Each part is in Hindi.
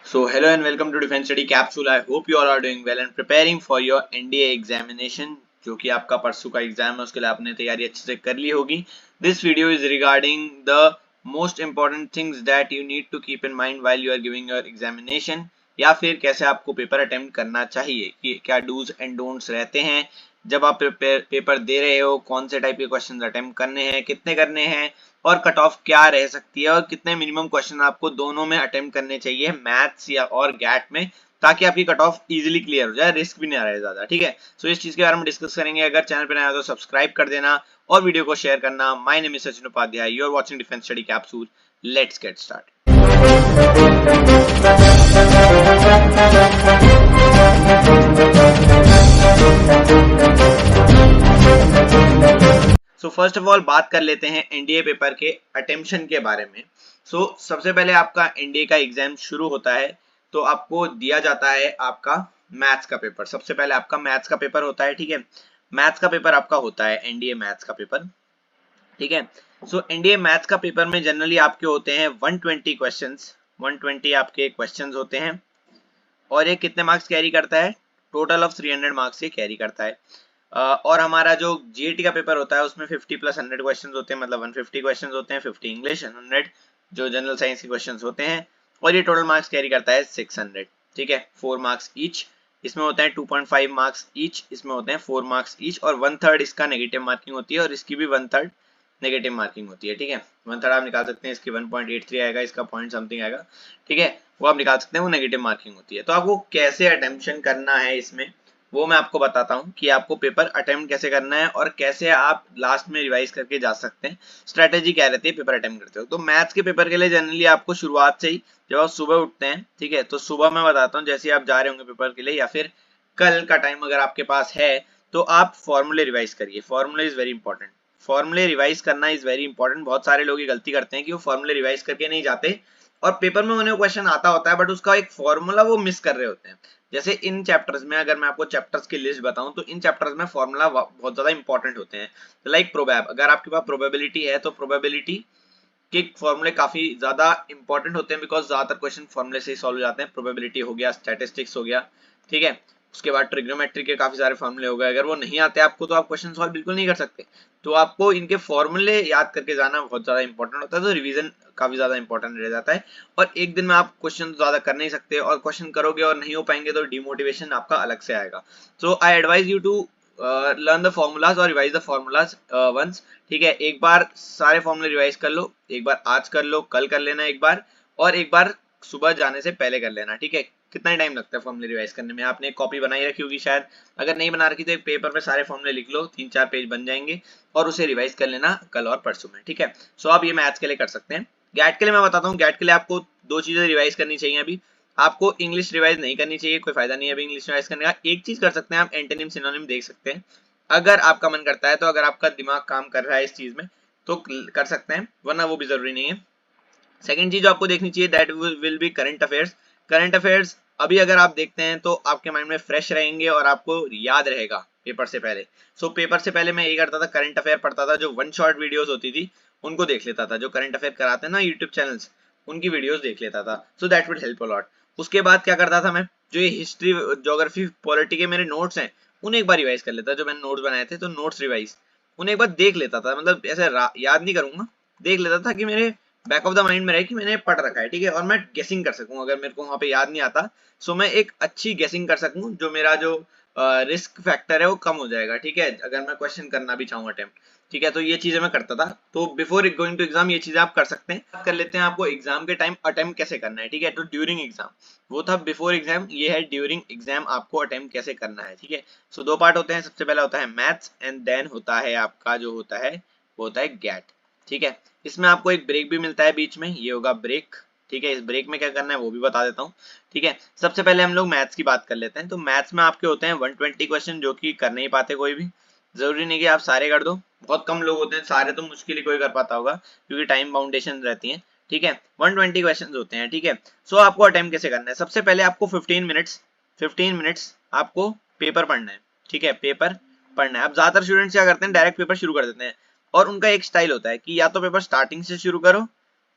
So hello and welcome to Defense Study Capsule. I hope you all are doing well and preparing for your NDA examination जो कि आपका परसों का एग्जाम है, उसके लिए आपने तैयारी अच्छे से कर ली होगी. This video is regarding the most important things that you need to keep in mind while you are giving your examination, या फिर कैसे आपको पेपर अटेम्प्ट करना चाहिए, कि क्या डूज एंड डोंट्स रहते हैं जब आप पेपर दे रहे हो, कौन से टाइप के क्वेश्चन अटेम्प्ट करने हैं, कितने करने हैं, और कट ऑफ क्या रह सकती है, और कितने मिनिमम क्वेश्चन आपको दोनों में अटेम्प्ट करने चाहिए, मैथ्स या और गैट में, ताकि आपकी कट ऑफ इजीली क्लियर हो जाए, रिस्क भी नहीं आ रहा है ज्यादा. ठीक है, सो इस चीज के बारे में डिस्कस करेंगे. अगर चैनल पर नया हो तो सब्सक्राइब कर देना और वीडियो को शेयर करना. My name is Sachin Upadhyay, you are watching defence study capsule. Let's get start. So first of all बात कर लेते हैं एनडीए पेपर के अटेम्प्शन के बारे में. सबसे पहले आपका एनडीए का एग्जाम शुरू होता है तो आपको दिया जाता है आपका मैथ्स का पेपर. सबसे पहले आपका मैथ्स का पेपर होता है. ठीक है, मैथ्स का पेपर आपका होता है एनडीए मैथ्स का पेपर. ठीक है, एनडीए मैथ्स का पेपर में जनरली आपके होते हैं 120 क्वेश्चंस. 120 आपके क्वेश्चंस होते हैं और ये कितने मार्क्स कैरी करता है? टोटल ऑफ 300 मार्क्स ये कैरी करता है. और हमारा जो जीएटी का पेपर होता है उसमें 50 प्लस 100 क्वेश्चंस होते हैं, मतलब 150 क्वेश्चंस होते हैं. 50 इंग्लिश, 100 जो जनरल साइंस के क्वेश्चंस होते हैं, और ये टोटल मार्क्स कैरी करता है 600. ठीक है, 4 मार्क्स ईच. इसमें होते हैं 2.5 मार्क्स ईच, इसमें होते हैं 4 मार्क्स ईच, और 1/3 इसका नेगेटिव मार्किंग होती है, और इसकी भी 1/3 नेगेटिव मार्किंग होती है. ठीक है, 1/3 आप निकाल सकते हैं, इसकी 1.83 आएगा, इसका पॉइंट समथिंग आएगा. ठीक है, वो आप निकाल सकते हैं, वो नेगेटिव मार्किंग होती है. तो आपको कैसे अटेम्प्शन करना है इसमें, वो मैं आपको बताता हूँ कि आपको पेपर अटेम्प्ट कैसे करना है और कैसे आप लास्ट में रिवाइज करके जा सकते हैं. स्ट्रेटेजी क्या रहती है पेपर अटेम्प्ट करते हो. तो मैथ्स के पेपर के लिए जनरली आपको शुरुआत से ही जब आप सुबह उठते हैं, ठीक है, तो सुबह मैं बताता हूँ, जैसे आप जा रहे होंगे पेपर के लिए या फिर कल का टाइम अगर आपके पास है, तो आप फॉर्मूले रिवाइज करिए. फॉर्मूले इज वेरी इंपॉर्टेंट. फॉर्मूले रिवाइज करना इज वेरी इंपॉर्टेंट. बहुत सारे लोग ये गलती करते हैं कि वो फॉर्मूले रिवाइज करके नहीं जाते और पेपर में उन्हें क्वेश्चन आता होता है बट उसका एक फॉर्मूला वो मिस कर रहे होते हैं. जैसे इन चैप्टर्स में अगर मैं आपको चैप्टर्स की लिस्ट बताऊं तो इन चैप्टर्स में फॉर्मूला बहुत ज्यादा इंपॉर्टेंट होते हैं. लाइक प्रोबैब, अगर आपके पास प्रोबेबिलिटी है तो प्रोबेबिलिटी के फॉर्मूले काफी ज्यादा इंपॉर्टेंट होते हैं, बिकॉज ज्यादातर क्वेश्चन फॉर्मूले से ही सॉल्व हो जाते हैं. प्रोबेबिलिटी हो गया, स्टैटिस्टिक्स हो गया. ठीक है, उसके बाद ट्रिग्नोमेट्री के काफी सारे फॉर्मूले हो गए. अगर वो नहीं आते आपको तो आप क्वेश्चन सॉल्व बिल्कुल नहीं कर सकते. तो आपको इनके फॉर्मूले याद करके जाना बहुत ज्यादा इंपॉर्टेंट होता है. तो रिवीजन काफी ज्यादा इंपॉर्टेंट रह जाता है. और एक दिन में आप क्वेश्चन ज्यादा कर नहीं सकते, और क्वेश्चन करोगे और नहीं हो पाएंगे तो डिमोटिवेशन आपका अलग से आएगा. So I advise you to learn the formulas और रिवाइज द फॉर्मूलाज वंस. ठीक है, एक बार सारे फॉर्मूले रिवाइज कर लो, एक बार आज कर लो, कल कर लेना एक बार, और एक बार सुबह जाने से पहले कर लेना. ठीक है, कितना टाइम लगता है फॉर्मूले रिवाइज करने में? आपने एक कॉपी बनाई रखी होगी शायद, अगर नहीं बना रखी तो एक पेपर पे सारे फॉर्मूले लिख लो, 3-4 पेज बन जाएंगे, और उसे रिवाइज कर लेना कल और परसों में. ठीक है, सो आप ये मैथ्स के लिए कर सकते हैं. गैट के लिए मैं बताता हूँ. गैट के लिए आपको 2 चीजें रिवाइज करनी चाहिए. अभी आपको इंग्लिश रिवाइज नहीं करनी चाहिए, कोई फायदा नहीं है अभी इंग्लिश रिवाइज करने का. एक चीज कर सकते हैं आप, एंटोनिम सिनोनिम देख सकते हैं अगर आपका मन करता है, तो अगर आपका दिमाग काम कर रहा है इस चीज में तो कर सकते हैं, वरना वो भी जरूरी नहीं है. सेकंड चीज जो आपको देखनी चाहिए, that will be current affairs. Current affairs अभी अगर आप देखते हैं तो आपके माइंड में फ्रेश रहेंगे और आपको याद रहेगा पेपर से पहले. पेपर से पहले मैं ये करता था, करंट अफेयर पढ़ता था, जो 1 शॉट वीडियोस होती थी उनको देख लेता था. जो करंट अफेयर कराते हैं ना यूट्यूब चैनल्स, उनकी वीडियोस देख लेता था. So that would help a lot. उसके बाद क्या करता था मैं, जो ये हिस्ट्री, ज्योग्राफी, पॉलिटी के मेरे नोट्स हैं उन्हें एक बार रिवाइज कर लेता. जो मैंने नोट्स बनाए थे तो नोट्स रिवाइज उन्हें एक बार देख लेता था. मतलब ऐसे याद नहीं करूंगा, देख लेता था कि मेरे बैक ऑफ द माइंड में रहे कि मैंने पढ़ रखा है. ठीक है, और मैं गेसिंग कर सकूं अगर मेरे को वहां पे याद नहीं आता, सो मैं एक अच्छी गेसिंग कर सकूं, जो मेरा जो रिस्क फैक्टर है वो कम हो जाएगा. ठीक है, अगर मैं क्वेश्चन करना भी चाहूँ अटेम्प्ट. ठीक है, तो ये चीजें मैं करता था. तो बिफोर गोइंग टू एग्जाम ये चीजें आप कर सकते हैं. कर लेते हैं आपको एग्जाम के टाइम अटेम्प्ट कैसे करना है. ठीक है, तो ड्यूरिंग एग्जाम वो था बिफोर एग्जाम, ये है ड्यूरिंग एग्जाम आपको अटेम्प्ट कैसे करना है. ठीक है, सो 2 पार्ट होते हैं. सबसे पहला होता है मैथ्स एंड देन होता है आपका जो होता है वो होता है गैट. ठीक है, इसमें आपको एक ब्रेक भी मिलता है बीच में, ये होगा ब्रेक. ठीक है, इस ब्रेक में क्या करना है वो भी बता देता हूँ. ठीक है, सबसे पहले हम लोग मैथ्स की बात कर लेते हैं. तो मैथ्स में आपके होते हैं 120 क्वेश्चन, जो कि कर नहीं पाते कोई भी. जरूरी नहीं कि आप सारे कर दो, बहुत कम लोग होते हैं, सारे तो मुश्किल ही कोई कर पाता होगा क्योंकि टाइम बाउंडेशन रहती है. ठीक है, 120 क्वेश्चन होते हैं. ठीक है, सो आपको अटेम्प्ट कैसे करना है? सबसे पहले आपको 15 मिनट्स आपको पेपर पढ़ना है. ठीक है, पेपर पढ़ना है. अब ज्यादातर स्टूडेंट्स क्या करते हैं, डायरेक्ट पेपर शुरू कर देते हैं, और उनका एक स्टाइल होता है कि या तो पेपर स्टार्टिंग से शुरू करो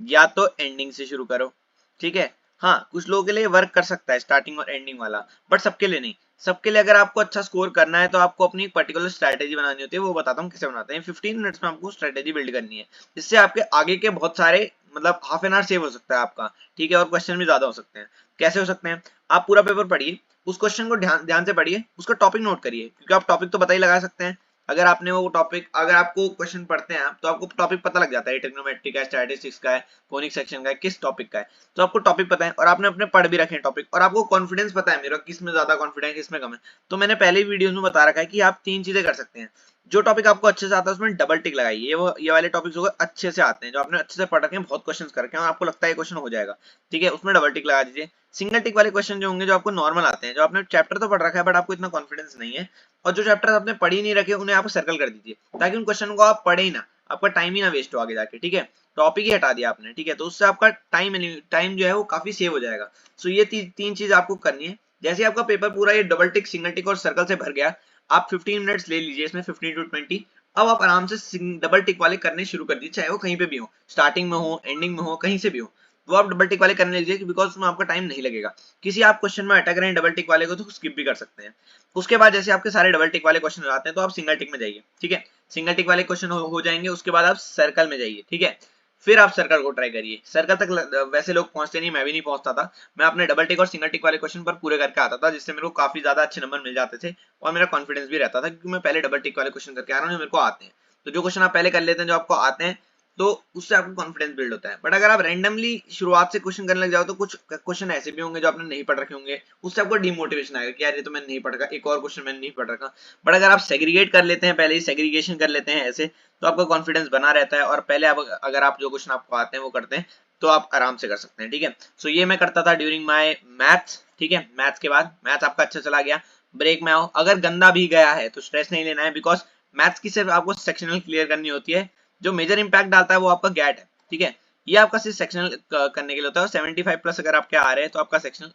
या तो एंडिंग से शुरू करो. ठीक है, हाँ, कुछ लोगों के लिए वर्क कर सकता है स्टार्टिंग और एंडिंग वाला, बट सबके लिए नहीं। सबके लिए अगर आपको अच्छा स्कोर करना है तो आपको अपनी पर्टिकुलर स्ट्रैटेजी बनानी होती है, वो बताता हूँ कैसे बनाते हैं। 15 मिनट्स में आपको स्ट्रैटेजी बिल्ड करनी है, जिससे आपके आगे के बहुत सारे मतलब हाफ एन आवर सेव हो सकता है आपका, ठीक है, और क्वेश्चन भी ज्यादा हो सकते हैं। कैसे हो सकते हैं? आप पूरा पेपर पढ़िए, उस क्वेश्चन को ध्यान ध्यान से पढ़िए, उसका टॉपिक नोट करिए, क्योंकि आप टॉपिक तो पता ही लगा सकते हैं। अगर आपने वो टॉपिक, अगर आपको क्वेश्चन पढ़ते हैं आप, तो आपको टॉपिक पता लग जाता है, ट्रिग्नोमेट्री का है, स्टैटिस्टिक्स का है, कोनिक सेक्शन का है, किस टॉपिक का है। तो आपको टॉपिक पता है और आपने अपने पढ़ भी रखे हैं टॉपिक, और आपको कॉन्फिडेंस पता है मेरा किस में ज्यादा कॉन्फिडेंस, किस में कम है। तो मैंने पहले ही वीडियोस में बता रखा है कि आप 3 चीजें कर सकते हैं। जो टॉपिक आपको अच्छे से आता है उसमें डबल टिक लगाइए, ये वाले टॉपिक्स होगा अच्छे से आते हैं, जो आपने अच्छे से पढ़ रखे हैं, बहुत क्वेश्चंस करके और आपको लगता है क्वेश्चन हो जाएगा, ठीक है, उसमें डबल टिक लगा दीजिए। सिंगल टिक वाले क्वेश्चन जो होंगे, जो आपको नॉर्मल आते हैं, जो आपने चैप्टर तो पढ़ रखा है बट आपको इतना कॉन्फिडेंस नहीं है, और जो चैप्टर आपने पढ़ ही नहीं रखे उन्हें आप सर्कल कर दीजिए, ताकि उन क्वेश्चन को आप पढ़े ही ना, आपका टाइम ही ना वेस्ट हो आगे जाके, ठीक है। टॉपिक ही हटा दिया आपने, ठीक है, तो उससे आपका टाइम जो है वो काफी सेव हो जाएगा। सो ये तीन चीज आपको करनी है। जैसे आपका पेपर पूरा ये डबल टिक, सिंगल टिक और सर्कल से भर गया, आप 15 मिनट्स ले लीजिए इसमें, 15 to 20। अब आप आराम से डबल टिक वाले करने शुरू कर दीजिए, चाहे वो कहीं पे भी हो, स्टार्टिंग में हो, एंडिंग में हो, कहीं से भी हो, वो आप डबल टिक वाले करने लीजिए, बिकॉज उसमें आपका टाइम नहीं लगेगा। किसी आप क्वेश्चन में अटक रहे हैं डबल टिक वाले को, तो स्किप भी कर सकते हैं। उसके बाद जैसे आपके सारे डबल टिक वाले क्वेश्चन हो जाते हैं, तो आप सिंगल टिक में जाइए, ठीक है, सिंगल टिक वाले क्वेश्चन हो जाएंगे, उसके बाद आप सर्कल में जाइए, ठीक है, फिर आप सर्कल को ट्राई करिए। सर्कल तक वैसे लोग पहुंचते नहीं, मैं भी नहीं पहुंचता था, मैं अपने डबल टिक और सिंगल टिक वाले क्वेश्चन पर पूरे करके आता था, जिससे मेरे को काफी ज्यादा अच्छे नंबर मिल जाते थे, और मेरा कॉन्फिडेंस भी रहता था, क्योंकि मैं पहले डबल टिक वाले क्वेश्चन करके आ रहा हूँ, जो मेरे को आते हैं। तो जो क्वेश्चन आप पहले कर लेते हैं, जो आपको आते हैं, तो उससे आपको कॉन्फिडेंस बिल्ड होता है। बट अगर आप रैंडमली शुरुआत से क्वेश्चन करने लग जाओ, तो कुछ क्वेश्चन ऐसे भी होंगे जो आपने नहीं पढ़ रखे होंगे, उससे आपको डिमोटिवेशन आएगा कि यार ये तो मैंने नहीं पढ़ रखा, एक और क्वेश्चन मैंने नहीं पढ़ रखा। बट अगर आप सेग्रीगेट कर लेते हैं, पहले ही सेग्रीगेशन कर लेते हैं ऐसे, तो आपका कॉन्फिडेंस बना रहता है, और पहले आप अगर आप जो क्वेश्चन आपको आते हैं वो करते हैं, तो आप आराम से कर सकते हैं, ठीक है। सो ये मैं करता था ड्यूरिंग माय मैथ्स, ठीक है। मैथ्स के बाद मैथ्स आपका अच्छा चला गया, ब्रेक में आओ, अगर गंदा भी गया है तो स्ट्रेस नहीं लेना है, बिकॉज मैथ्स की सिर्फ आपको सेक्शनल क्लियर करनी होती है। जो मेजर इंपैक्ट डालता है वो आपका गैट है, ठीक है, ये आपका सिर्फ सेक्शनल करने के लिए होता है। 75 प्लस अगर आपके आ रहे हैं तो आपका सेक्शनल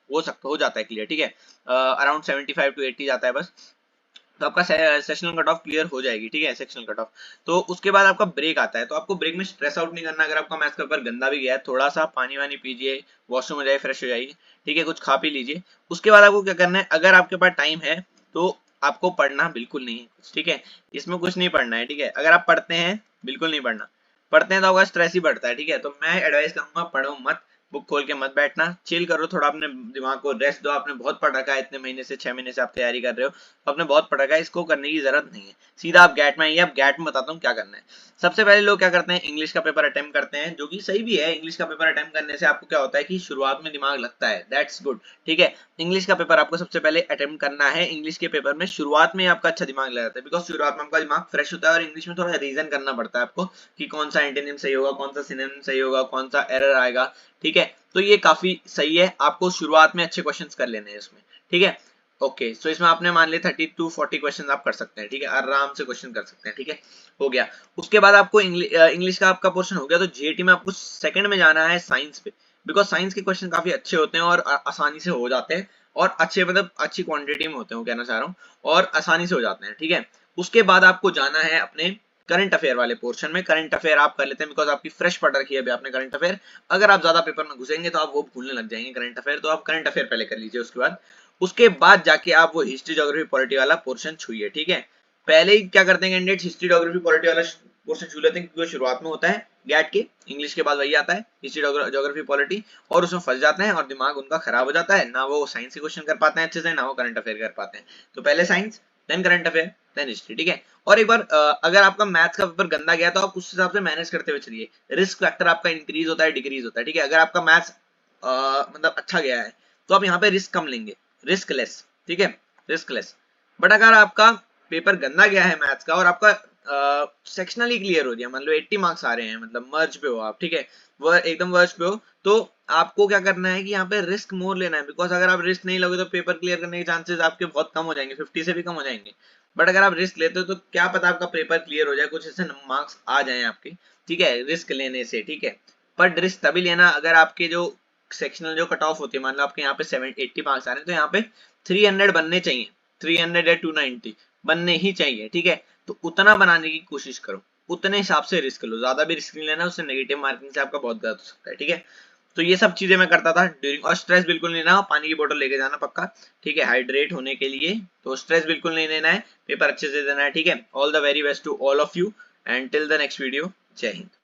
हो जाता है क्लियर, ठीक है, अराउंड 75 to 80 जाता है बस, तो आपका सेक्शनल कट ऑफ क्लियर हो जाएगी, ठीक है, सेक्शनल कट ऑफ। तो उसके बाद आपका ब्रेक आता है, तो आपको ब्रेक में स्ट्रेस आउट नहीं करना। अगर आपका मैथ्स का पेपर गंदा भी गया है, थोड़ा सा पानी वानी पीजिए, वॉशरूम हो जाए, फ्रेश हो जाइए, ठीक है, कुछ खा पी लीजिए। उसके बाद आपको क्या करना है, अगर आपके पास टाइम है तो आपको पढ़ना बिल्कुल नहीं है, ठीक है, इसमें कुछ नहीं पढ़ना है, ठीक है। अगर आप पढ़ते हैं, बिल्कुल नहीं पढ़ना, पढ़ते हैं तो आपका स्ट्रेस ही बढ़ता है, ठीक है। तो मैं एडवाइस करूंगा, पढ़ो मत, बुक खोल के मत बैठना, चिल करो थोड़ा, अपने दिमाग को रेस्ट दो। आपने बहुत पढ़ रखा है, इतने महीने से, 6 महीने से आप तैयारी कर रहे हो, आपने बहुत पढ़ रखा है, इसको करने की जरूरत नहीं है। सीधा आप गैट में आइए। आप गैट में बताता हूँ क्या करना है। सबसे पहले लोग क्या करते हैं, इंग्लिश का पेपर अटेम्प्ट करते हैं, जो कि सही भी है। इंग्लिश का पेपर अटेम्प्ट करने से आपको क्या होता है कि शुरुआत में दिमाग लगता है, दैट्स गुड, ठीक है। इंग्लिश का पेपर आपको सबसे पहले अटेम्प्ट करना है। इंग्लिश के पेपर में शुरुआत में आपका अच्छा दिमाग लग जाता है, बिकॉज शुरुआत में आपका दिमाग फ्रेश होता है, और इंग्लिश में थोड़ा रीजन करना पड़ता है आपको कि कौन सा एंटोनिम सही होगा, कौन सा सिनोनिम सही होगा, कौन सा एरर आएगा, ठीक है। तो ये काफी सही है, आपको शुरुआत में अच्छे क्वेश्चंस कर लेने हैं इसमें, ठीक है। ओके, सो इसमें आपने मान लिया 30 to 40 क्वेश्चन आप कर सकते हैं, ठीक है, आराम से क्वेश्चन कर सकते हैं, ठीक है, हो गया। उसके बाद आपको इंग्लिश का आपका पोर्शन हो गया, तो जीएटी में आपको सेकंड में जाना है साइंस पे, बिकॉज साइंस के क्वेश्चन काफी अच्छे होते हैं और आसानी से हो जाते हैं, और अच्छे मतलब अच्छी क्वांटिटी में होते हैं, वो कहना चाह रहा हूँ, और आसानी से हो जाते हैं, ठीक है। उसके बाद आपको जाना है अपने करंट अफेयर वाले पोर्शन में। करंट अफेयर आप कर लेते हैं, बिकॉज आपकी फ्रेश पढ़ रखी है अभी आपने करंट अफेयर। अगर आप ज्यादा पेपर में घुसेंगे तो आप वो भूलने लग जाएंगे करंट अफेयर, तो आप करंट अफेयर पहले कर लीजिए। उसके बाद जाके आप वो हिस्ट्री ज्योग्राफी पॉलिटी वाला पोर्शन छुइए, ठीक है। पहले ही क्या करते हैं कैंडिडेट, हिस्ट्री ज्योग्राफी पॉलिटी वाला पोर्शन छू लेते हैं, क्योंकि वो शुरुआत में होता है गैट के, इंग्लिश के बाद वही आता है हिस्ट्री ज्योग्राफी पॉलिटी, और उसमें फंस जाते हैं और दिमाग उनका खराब हो जाता है, ना वो साइंस के क्वेश्चन कर पाते हैं अच्छे से, ना वो करंट अफेयर कर पाते हैं। तो पहले science, then current affair, then history, ठीक है। और एक बार अगर आपका मैथ्स का पेपर गंदा गया तो आप उस हिसाब से मैनेज करते हुए चलिए। रिस्क फैक्टर आपका इंक्रीज होता है, डिक्रीज होता है, ठीक है। अगर आपका मैथ्स मतलब अच्छा गया है तो आप यहाँ पे रिस्क कम लेंगे, रिस्क लेस, ठीक है, रिस्क लेस। बट अगर आपका पेपर गंदा गया है मैथ्स का, और आपका सेक्शनली क्लियर हो गया, मान लो 80 मार्क्स आ रहे हैं, मतलब मर्ज पे हो आप, ठीक है, वो एकदम वर्ज पे हो, तो आपको क्या करना है कि यहाँ पे रिस्क मोर लेना है, बिकॉज अगर आप रिस्क नहीं लोगे तो पेपर क्लियर करने के चांसेस आपके बहुत कम हो जाएंगे, 50 से भी कम हो जाएंगे। बट अगर आप रिस्क लेते हो तो क्या पता आपका पेपर क्लियर हो जाए, कुछ ऐसे मार्क्स आ जाए आपके, ठीक है, रिस्क लेने से, ठीक है। बट रिस्क तभी लेना अगर आपके जो सेक्शनल जो कट ऑफ होती है, मान लो आपके यहाँ पे 80 मार्क्स आ रहे हैं, तो यहाँ पे 300 बनने चाहिए, 300 या 290 बनने ही चाहिए, ठीक है। तो उतना बनाने की कोशिश करो, उतने हिसाब से रिस्क लो, ज्यादा भी रिस्क नहीं लेना, उससे नेगेटिव मार्किंग से आपका बहुत गलत हो सकता है, ठीक है। तो ये सब चीजें मैं करता था ड्यूरिंग, और स्ट्रेस बिल्कुल नहीं लेना, पानी की बोतल लेके जाना पक्का, ठीक है, हाइड्रेट होने के लिए। तो स्ट्रेस बिल्कुल नहीं लेना है, पेपर अच्छे से देना है, ठीक है। All the very best to all of you and till the next video, जय हिंद।